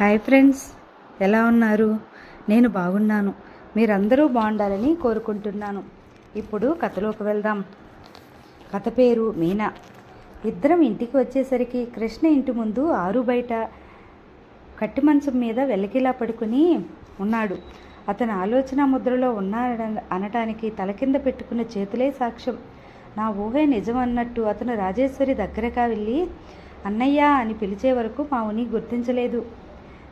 Hi friends, ఎలా ఉన్నారు? నేను బాగున్నాను. మీరందరూ బాగుండాలని కోరుకుంటున్నాను. ఇప్పుడు కథలోకి వెళ్దాం. కథ పేరు మీనా. ఇద్దరం ఇంటికి వచ్చేసరికి కృష్ణ ఇంటి ముందు ఆరు బయట కట్టి మంచం మీద వెల్లకిలా పడుకుని ఉన్నాడు. అతను ఆలోచన ముద్రలో అనటానికి తల కింద పెట్టుకున్న చేతులే సాక్ష్యం. నా ఊహే నిజమన్నట్టు అతను రాజేశ్వరి దగ్గరగా వెళ్ళి అన్నయ్య అని పిలిచే వరకు మా ఉని గుర్తించలేదు.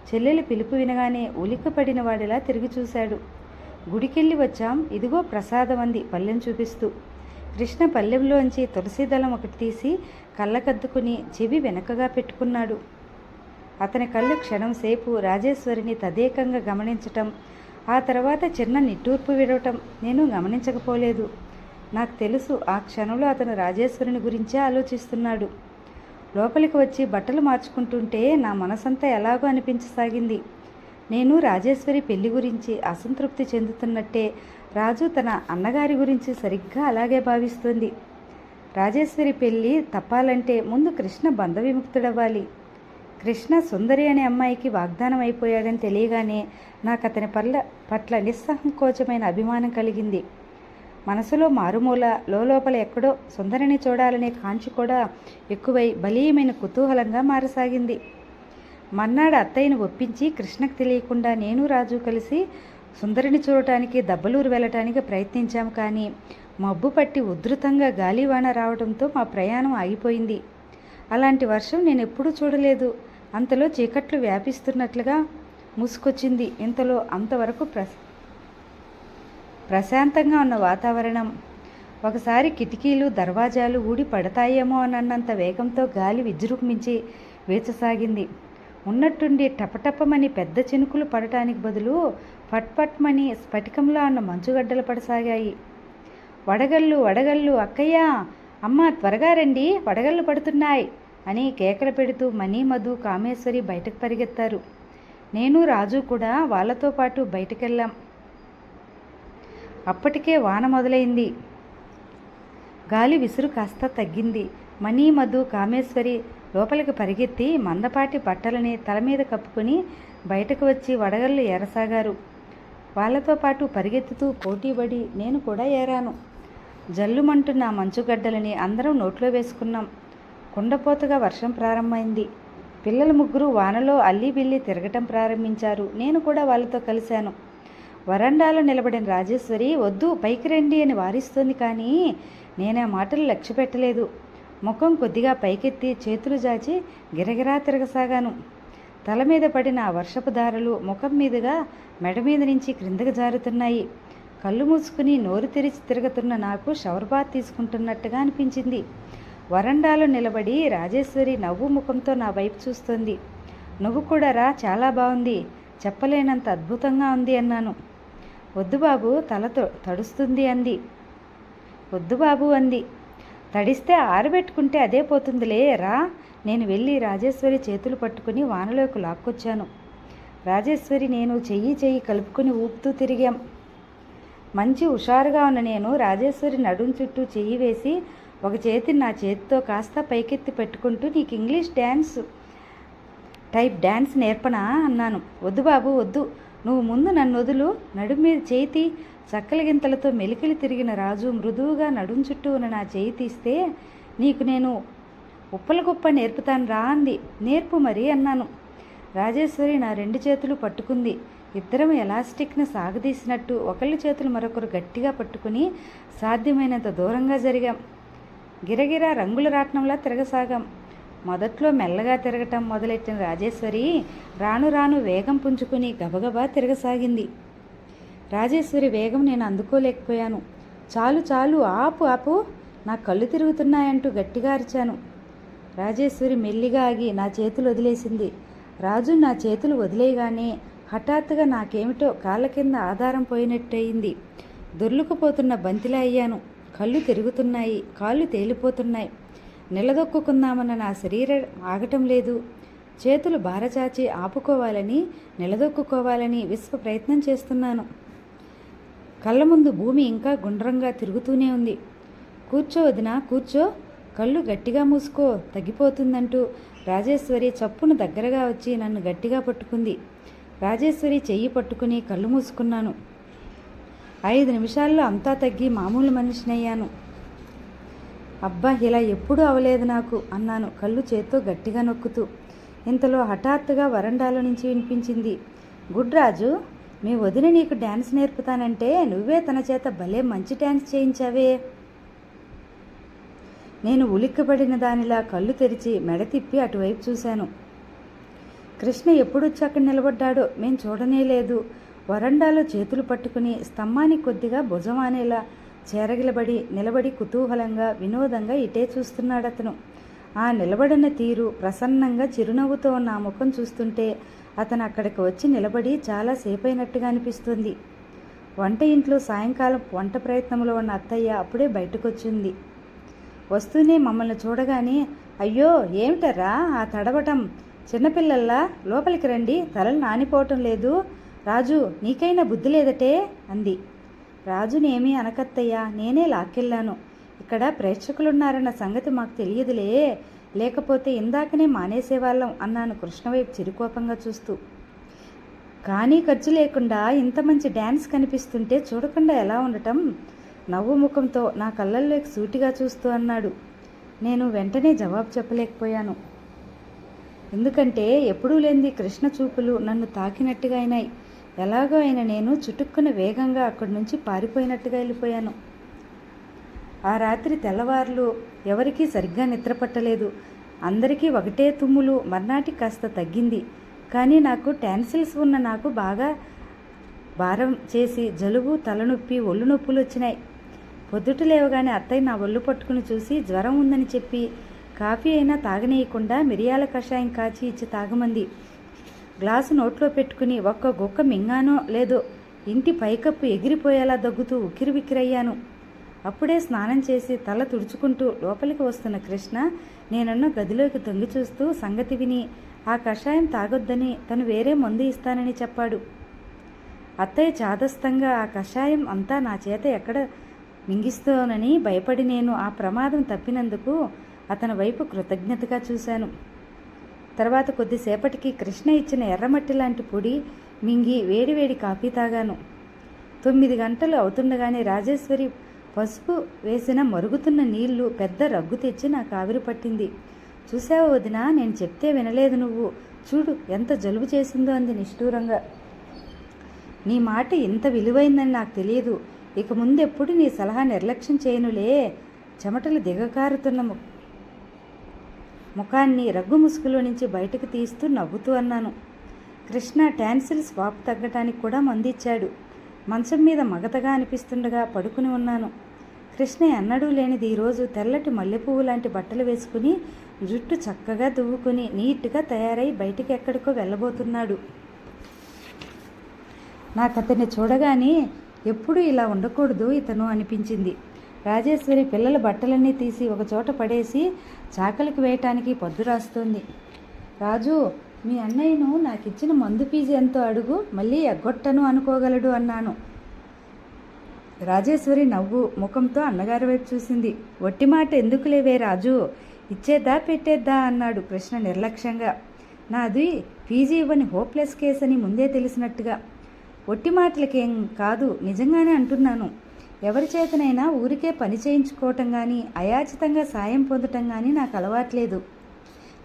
చెల్లెలి పిలుపు వినగానే ఉలిక్కపడిన వాడిలా తిరిగి చూశాడు. గుడికెళ్ళి వచ్చాం, ఇదిగో ప్రసాదం అంది పళ్ళెం చూపిస్తూ. కృష్ణ పళ్ళెంలోంచి తులసి దళం ఒకటి తీసి కళ్ళకద్దుకుని చెవి వెనకగా పెట్టుకున్నాడు. అతని కళ్ళు క్షణం సేపు రాజేశ్వరిని తదేకంగా గమనించటం, ఆ తర్వాత చిన్న నిట్టూర్పు విడవటం నేను గమనించకపోలేదు. నాకు తెలుసు, ఆ క్షణంలో అతను రాజేశ్వరిని గురించే ఆలోచిస్తున్నాడు. లోపలికి వచ్చి బట్టలు మార్చుకుంటుంటే నా మనసంతా ఎలాగో అనిపించసాగింది. నేను రాజేశ్వరి పెళ్లి గురించి అసంతృప్తి చెందుతున్నట్టే రాజు తన అన్నగారి గురించి సరిగ్గా అలాగే భావిస్తుంది. రాజేశ్వరి పెళ్లి తప్పాలంటే ముందు కృష్ణ బంధ విముక్తుడవ్వాలి. కృష్ణ సుందరి అనే అమ్మాయికి వాగ్దానం అయిపోయాడని తెలియగానే నాకు అతని పట్ల నిస్సంకోచమైన అభిమానం కలిగింది. మనసులో మారుమూల లోపల ఎక్కడో సుందరిని చూడాలనే కాంచి కూడా ఎక్కువై బలీయమైన కుతూహలంగా మారసాగింది. మన్నాడు అత్తయ్యను ఒప్పించి కృష్ణకు తెలియకుండా నేను రాజు కలిసి సుందరిని చూడటానికి దబ్బలూరు వెళ్ళటానికి ప్రయత్నించాం. కానీ మబ్బు పట్టి ఉధృతంగా గాలివాన రావడంతో మా ప్రయాణం ఆగిపోయింది. అలాంటి వర్షం నేను ఎప్పుడూ చూడలేదు. అంతలో చీకట్లు వ్యాపిస్తున్నట్లుగా మూసుకొచ్చింది. ఇంతలో అంతవరకు ప్రశాంతంగా ఉన్న వాతావరణం ఒకసారి కిటికీలు దర్వాజాలు ఊడి పడతాయేమో అన్నంత వేగంతో గాలి విజృంభించి వీచసాగింది. ఉన్నట్టుండి టపటపమని పెద్ద చినుకులు పడటానికి బదులు పట్పట్మని స్ఫటికంలా ఉన్న మంచుగడ్డలు పడసాగాయి. వడగళ్ళు వడగళ్ళు, అక్కయ్య అమ్మ త్వరగా రండి, వడగళ్ళు పడుతున్నాయి అని కేకలు పెడుతూ మణి, మధు, కామేశ్వరి బయటకు పరిగెత్తారు. నేను రాజు కూడా వాళ్ళతో పాటు బయటకెళ్ళాం. అప్పటికే వాన మొదలైంది. గాలి విసురు కాస్త తగ్గింది. మణి, మధు, కామేశ్వరి లోపలికి పరిగెత్తి మందపాటి బట్టలని తల మీద కప్పుకొని బయటకు వచ్చి వడగళ్ళు ఏరసాగారు. వాళ్ళతో పాటు పరిగెత్తుతూ పోటీపడి నేను కూడా ఏరాను. జల్లుమంటున్న మంచుగడ్డలని అందరం నోట్లో వేసుకున్నాం. కుండపోతగా వర్షం ప్రారంభమైంది. పిల్లలు ముగ్గురు వానలో అల్లి బిల్లి తిరగటం ప్రారంభించారు. నేను కూడా వాళ్ళతో కలిశాను. వరండాలో నిలబడిన రాజేశ్వరి వద్దు పైకి రండి అని వారిస్తోంది. కానీ నేనే మాటలు లక్ష్య పెట్టలేదు. ముఖం కొద్దిగా పైకెత్తి చేతులు జాచి గిరగిరా తిరగసాగాను. తల మీద పడిన ఆ వర్షపు దారలు ముఖం మీదుగా మెడ మీద నుంచి క్రిందకు జారుతున్నాయి. కళ్ళు మూసుకుని నోరు తెరిచి తిరుగుతున్న నాకు షవర్ బాత్ తీసుకుంటున్నట్టుగా అనిపించింది. వరండాలో నిలబడి రాజేశ్వరి నవ్వు ముఖంతో నా వైపు చూస్తోంది. నువ్వు కూడా రా, చాలా బాగుంది, చెప్పలేనంత అద్భుతంగా ఉంది అన్నాను. వద్దు బాబు, తలతో తడుస్తుంది అంది. వద్దు బాబు అంది. తడిస్తే ఆరబెట్టుకుంటే అదే పోతుందిలే రా. నేను వెళ్ళి రాజేశ్వరి చేతులు పట్టుకుని వానలోకి లాక్కొచ్చాను. రాజేశ్వరి నేను చెయ్యి కలుపుకుని ఊపుతూ తిరిగాం. మంచి హుషారుగా ఉన్న నేను రాజేశ్వరి నడుం చుట్టూ చెయ్యి వేసి ఒక చేతిని నా చేతితో కాస్త పైకెత్తి పెట్టుకుంటూ నీకు ఇంగ్లీష్ టైప్ డ్యాన్స్ నేర్పనా అన్నాను. వద్దు బాబు వద్దు, నువ్వు ముందు నన్ను వదులు, నడుం మీద చేతి చక్కల గింతలతో మెలికలు తిరిగిన రాజు మృదువుగా నడుం చుట్టూ ఉన్న నా చేయి తీస్తే నీకు నేను ఉప్పల గొప్ప నేర్పుతాను రా అంది. నేర్పు మరి అన్నాను. రాజేశ్వరి నా రెండు చేతులు పట్టుకుంది. ఇద్దరం ఎలాస్టిక్ను సాగదీసినట్టు ఒకళ్ళ చేతులు మరొకరు గట్టిగా పట్టుకుని సాధ్యమైనంత దూరంగా జరిగాం. గిరగిరా రంగుల రాట్నంలా తిరగసాగాం. మొదట్లో మెల్లగా తిరగటం మొదలెట్టిన రాజేశ్వరి రాను రాను వేగం పుంజుకుని గబగబా తిరగసాగింది. రాజేశ్వరి వేగం నేను అందుకోలేకపోయాను. చాలు చాలు, ఆపు ఆపు, నా కళ్ళు తిరుగుతున్నాయంటూ గట్టిగా అరిచాను. రాజేశ్వరి మెల్లిగా ఆగి నా చేతులు వదిలేసింది. రాజు నా చేతులు వదిలేయగానే హఠాత్తుగా నాకేమిటో కాళ్ళ కింద ఆధారం పోయినట్టయింది. దొర్లుకుపోతున్న బంతిలా అయ్యాను. కళ్ళు తిరుగుతున్నాయి, కాళ్ళు తేలిపోతున్నాయి. నిలదొక్కుందామన్న నా శరీరం ఆగటం లేదు. చేతులు బారచాచి ఆపుకోవాలని, నిలదొక్కుకోవాలని విశ్వ ప్రయత్నం చేస్తున్నాను. కళ్ళ ముందు భూమి ఇంకా గుండ్రంగా తిరుగుతూనే ఉంది. కూర్చో వదినా కూర్చో, కళ్ళు గట్టిగా మూసుకో, తగ్గిపోతుందంటూ రాజేశ్వరి చప్పును దగ్గరగా వచ్చి నన్ను గట్టిగా పట్టుకుంది. రాజేశ్వరి చెయ్యి పట్టుకుని కళ్ళు మూసుకున్నాను. 5 నిమిషాల్లో అంతా తగ్గి మామూలు మనిషినయ్యాను. అబ్బా, ఇలా ఎప్పుడూ అవలేదు నాకు అన్నాను కళ్ళు చేత్తో గట్టిగా నొక్కుతూ. ఇంతలో హఠాత్తుగా వరండాలో నుంచి వినిపించింది, గుడ్ రాజు, మీ వదిన నీకు డ్యాన్స్ నేర్పుతానంటే నువ్వే తన చేత భలే మంచి డ్యాన్స్ చేయించావే. నేను ఉలిక్కిపడిన దానిలా కళ్ళు తెరిచి మెడ తిప్పి అటువైపు చూశాను. కృష్ణ ఎప్పుడొచ్చి అక్కడ నిలబడ్డాడో మేం చూడనే లేదు. వరండాలో చేతులు పట్టుకుని స్తంభానికి కొద్దిగా భుజమానేలా చేరగిలబడి నిలబడి కుతూహలంగా వినోదంగా ఇటే చూస్తున్నాడు అతను. ఆ నిలబడిన తీరు, ప్రసన్నంగా చిరునవ్వుతో ఉన్న ఆ ముఖం చూస్తుంటే అతను అక్కడికి వచ్చి నిలబడి చాలా సేపైనట్టుగా అనిపిస్తుంది. వంట ఇంట్లో సాయంకాలం వంట ప్రయత్నంలో ఉన్న అత్తయ్య అప్పుడే బయటకొచ్చింది. వస్తూనే మమ్మల్ని చూడగానే, అయ్యో ఏమిటరా ఆ తడవటం, చిన్నపిల్లల్లా లోపలికి రండి, తలలు నానిపోవటం లేదు, రాజు నీకైనా బుద్ధి లేదటే అంది. రాజునేమీ అనకత్తయ్యా, నేనే లాక్కెళ్ళాను. ఇక్కడ ప్రేక్షకులున్నారన్న సంగతి మాకు తెలియదులే, లేకపోతే ఇందాకనే మానేసేవాళ్ళం అన్నాను కృష్ణవైపు చిరుకోపంగా చూస్తూ. కానీ ఖర్చు లేకుండా ఇంత మంచి డ్యాన్స్ కనిపిస్తుంటే చూడకుండా ఎలా ఉండటం? నవ్వు ముఖంతో నా కళ్ళల్లోకి సూటిగా చూస్తూ అన్నాడు. నేను వెంటనే జవాబు చెప్పలేకపోయాను. ఎందుకంటే ఎప్పుడూ లేనిది కృష్ణ చూపులు నన్ను తాకినట్టుగా అయినాయి. ఎలాగో అయినా నేను చుట్టుక్కున వేగంగా అక్కడి నుంచి పారిపోయినట్టుగా వెళ్ళిపోయాను. ఆ రాత్రి తెల్లవార్లు ఎవరికీ సరిగ్గా నిద్రపట్టలేదు. అందరికీ ఒకటే తుమ్ములు. మర్నాటికి కాస్త తగ్గింది. కానీ నాకు టాన్సిల్స్ ఉన్న నాకు బాగా భారం చేసి జలుబు, తలనొప్పి, ఒళ్ళు నొప్పులు వచ్చినాయి. పొద్దుట లేవగానే అత్తయ్య నా ఒళ్ళు పట్టుకుని చూసి జ్వరం ఉందని చెప్పి కాఫీ అయినా తాగనేయకుండా మిరియాల కషాయం కాచి ఇచ్చి తాగమంది. గ్లాసు నోట్లో పెట్టుకుని ఒక్క గుక్క మింగానో లేదో ఇంటి పైకప్పు ఎగిరిపోయేలా దగ్గుతూ ఉక్కిరిబిక్కిరయ్యాను. అప్పుడే స్నానం చేసి తల తుడుచుకుంటూ లోపలికి వస్తున్న కృష్ణ నేనున్న గదిలోకి తొంగి చూస్తూ సంగతి విని ఆ కషాయం తాగొద్దని తను వేరే మందు ఇస్తానని చెప్పాడు. అత్తయ్య చాదస్తంగా ఆ కషాయం అంతా నా చేత ఎక్కడ మింగిస్తోనని భయపడి నేను ఆ ప్రమాదం తప్పినందుకు అతని వైపు కృతజ్ఞతగా చూశాను. తర్వాత కొద్దిసేపటికి కృష్ణ ఇచ్చిన ఎర్రమట్టి లాంటి పొడి మింగి వేడివేడి కాఫీ తాగాను. 9 గంటలు అవుతుండగానే రాజేశ్వరి పసుపు వేసిన మరుగుతున్న నీళ్లు పెద్ద రగ్గు తెచ్చి నాకు ఆవిరి పట్టింది. చూసావా వదినా, నేను చెప్తే వినలేదు నువ్వు, చూడు ఎంత జలుబు చేసిందో అంది నిష్ఠూరంగా. నీ మాట ఇంత విలువైందని నాకు తెలియదు. ఇక ముందెప్పుడు నీ సలహా నిర్లక్ష్యం చేయనులే. చెమటలు దిగకారుతున్న ముఖాన్ని రగ్గు ముసుగులో నుంచి బయటకు తీస్తూ నవ్వుతూ అన్నాను. కృష్ణ టాన్సిల్స్ వాపు తగ్గటానికి కూడా మందిచ్చాడు. మంచం మీద మగతగా అనిపిస్తుండగా పడుకుని ఉన్నాను. కృష్ణ ఎన్నడూ లేనిది ఈరోజు తెల్లటి మల్లెపువ్వు లాంటి బట్టలు వేసుకుని జుట్టు చక్కగా దువ్వుకుని నీట్గా తయారై బయటికి ఎక్కడికో వెళ్ళబోతున్నాడు. నాకు అతన్ని చూడగానే ఎప్పుడూ ఇలా ఉండకూడదు ఇతను అనిపించింది. రాజేశ్వరి పిల్లల బట్టలన్నీ తీసి ఒకచోట పడేసి చాకలికి వేయటానికి పొద్దు రాస్తోంది. రాజు, మీ అన్నయ్యను నాకిచ్చిన మందు ఫీజు ఎంతో అడుగు, మళ్ళీ ఎగ్గొట్టను అనుకోగలడు అన్నాను. రాజేశ్వరి నవ్వు ముఖంతో అన్నగారి వైపు చూసింది. ఒట్టి మాట ఎందుకు లేవే రాజు, ఇచ్చేద్దా పెట్టేద్దా అన్నాడు కృష్ణ నిర్లక్ష్యంగా. నాది ఫీజు ఇవ్వని హోప్లెస్ కేసు అని ముందే తెలిసినట్టుగా. ఒట్టి మాటలకేం కాదు, నిజంగానే అంటున్నాను. ఎవరి చేతనైనా ఊరికే పని చేయించుకోవటం కానీ అయాచితంగా సాయం పొందటం కానీ నాకు అలవాట్లేదు.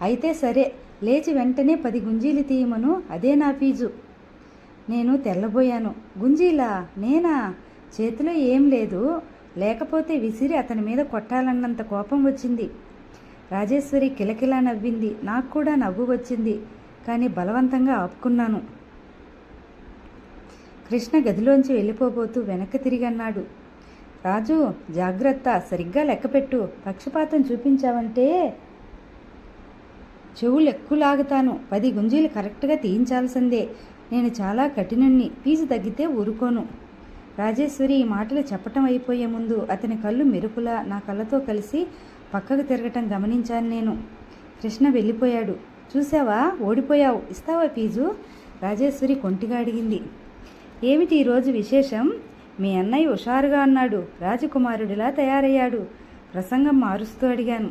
అయితే సరే, లేచి వెంటనే 10 గుంజీలు తీయమను, అదే నా ఫీజు. నేను తెల్లబోయాను. గుంజీలా? నేనా? చేతిలో ఏం లేదు. లేకపోతే విసిరి అతని మీద కొట్టాలన్నంత కోపం వచ్చింది. రాజేశ్వరి కిలకిలా నవ్వింది. నాకు కూడా నవ్వు వచ్చింది, కానీ బలవంతంగా ఆపుకున్నాను. కృష్ణ గదిలోంచి వెళ్ళిపోబోతూ వెనక్కి తిరిగి అన్నాడు. రాజు, జాగ్రత్త, సరిగ్గా లెక్కపెట్టు. పక్షపాతం చూపించావంటే చెవులు ఎక్కులాగుతాను. 10 గుంజీలు కరెక్ట్గా తీయించాల్సిందే. నేను చాలా కఠినుణ్ణి. ఫీజు తగ్గితే ఊరుకోను. రాజేశ్వరి ఈ మాటలు చెప్పటం అయిపోయే ముందు అతని కళ్ళు మెరుపులా నా కళ్ళతో కలిసి పక్కకు తిరగటం గమనించాను నేను. కృష్ణ వెళ్ళిపోయాడు. చూసావా, ఓడిపోయావు, ఇస్తావా ఫీజు? రాజేశ్వరి కొంటిగా అడిగింది. ఏమిటి ఈరోజు విశేషం? మీ అన్నయ్య హుషారుగా అన్నాడు. రాజకుమారుడిలా తయారయ్యాడు. ప్రసంగం మారుస్తూ అడిగాను.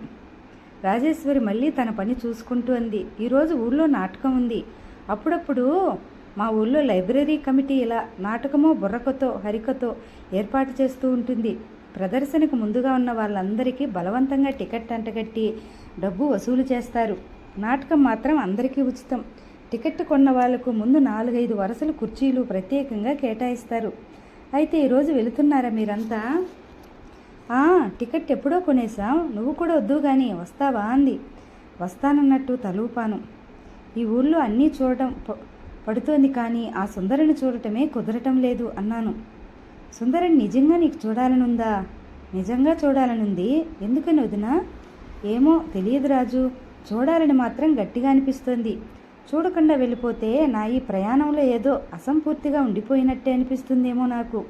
రాజేశ్వరి మళ్ళీ తన పని చూసుకుంటూ అంది. ఈరోజు ఊళ్ళో నాటకం ఉంది. అప్పుడప్పుడు మా ఊళ్ళో లైబ్రరీ కమిటీ ఇలా నాటకమో బుర్రకతో హరికతో ఏర్పాటు చేస్తూ ఉంటుంది. ప్రదర్శనకు ముందుగా ఉన్న వాళ్ళందరికీ బలవంతంగా టికెట్ అంటగట్టి డబ్బు వసూలు చేస్తారు. నాటకం మాత్రం అందరికీ ఉచితం. టికెట్ కొన్న వాళ్లకు ముందు 4-5 వరుసలు కుర్చీలు ప్రత్యేకంగా కేటాయిస్తారు. అయితే ఈరోజు వెళుతున్నారా మీరంతా? టికెట్ ఎప్పుడో కొనేసాం, నువ్వు కూడా వద్దు కానీ వస్తావా అంది. వస్తానన్నట్టు తలూపాను. ఈ ఊళ్ళో అన్నీ చూడటం పడుతోంది కానీ ఆ సుందరిని చూడటమే కుదరటం లేదు అన్నాను. సుందరిని నిజంగా నీకు చూడాలనుందా? నిజంగా చూడాలనుంది. ఎందుకని వదినా? ఏమో తెలియదు రాజు, చూడాలని మాత్రం గట్టిగా అనిపిస్తోంది. చూడకుండా వెళ్ళిపోతే నా ఈ ప్రయాణంలో ఏదో అసంపూర్తిగా ఉండిపోయినట్టే అనిపిస్తుందేమో నాకు.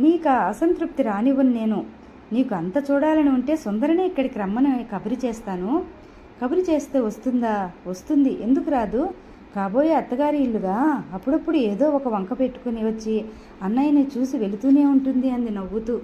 నీకు ఆ అసంతృప్తి రానివ్వను నేను. నీకు అంత చూడాలని ఉంటే సుందరినే ఇక్కడికి రమ్మని కబురు చేస్తాను. కబురు చేస్తే వస్తుందా? వస్తుంది. ఎందుకు రాదు? కాబోయే అత్తగారి ఇల్లుగా అప్పుడప్పుడు ఏదో ఒక వంక పెట్టుకుని వచ్చి అన్నయ్యని చూసి వెళుతూనే ఉంటుంది అంది నవ్వుతూ.